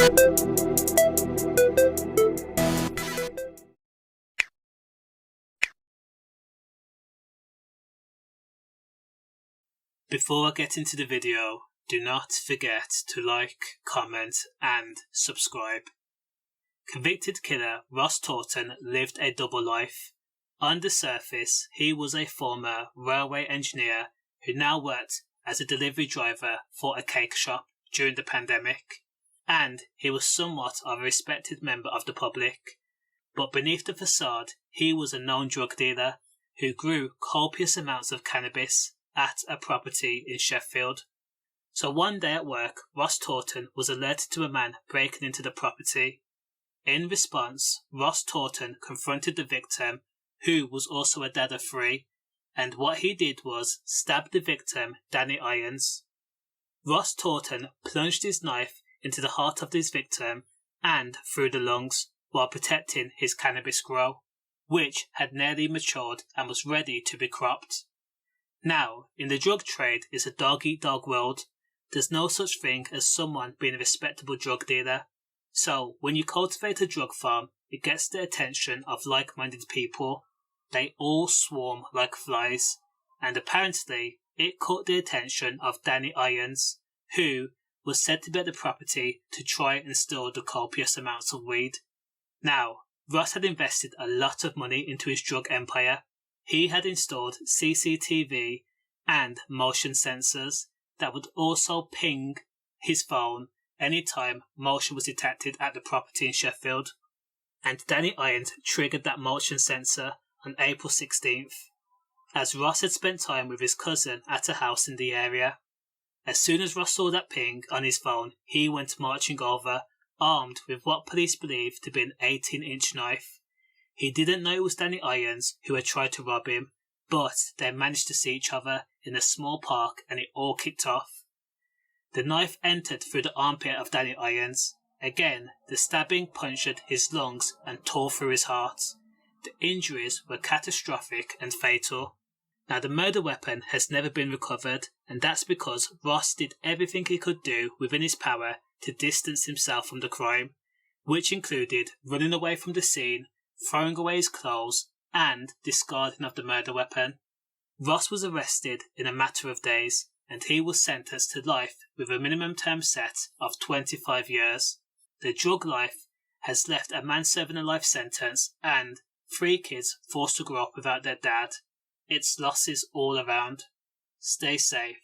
Before I get into the video, do not forget to like, comment and subscribe. Convicted killer Ross Turton lived a double life. On the surface, he was a former railway engineer who now worked as a delivery driver for a cake shop during the pandemic, and he was somewhat of a respected member of the public. But beneath the facade, he was a known drug dealer who grew copious amounts of cannabis at a property in Sheffield. So one day at work, Ross Turton was alerted to a man breaking into the property. In response, Ross Turton confronted the victim, who was also a dad of 3, and what he did was stab the victim, Danny Irons. Ross Turton plunged his knife into the heart of his victim and through the lungs while protecting his cannabis grow, which had nearly matured and was ready to be cropped. Now, in the drug trade, it's a dog-eat-dog world. There's no such thing as someone being a respectable drug dealer. So, when you cultivate a drug farm, it gets the attention of like-minded people. They all swarm like flies. And apparently, it caught the attention of Danny Irons, who was said to be at the property to try and steal the copious amounts of weed. Now, Ross had invested a lot of money into his drug empire. He had installed CCTV and motion sensors that would also ping his phone anytime motion was detected at the property in Sheffield. And Danny Irons triggered that motion sensor on April 16th, as Ross had spent time with his cousin at a house in the area. As soon as Ross saw that ping on his phone, he went marching over, armed with what police believed to be an 18-inch knife. He didn't know it was Danny Irons who had tried to rob him, but they managed to see each other in a small park and it all kicked off. The knife entered through the armpit of Danny Irons. Again, the stabbing punctured his lungs and tore through his heart. The injuries were catastrophic and fatal. Now, the murder weapon has never been recovered, and that's because Ross did everything he could do within his power to distance himself from the crime, which included running away from the scene, throwing away his clothes, and discarding of the murder weapon. Ross was arrested in a matter of days, and he was sentenced to life with a minimum term set of 25 years. The drug life has left a man serving a life sentence and 3 kids forced to grow up without their dad. It's losses all around. Stay safe.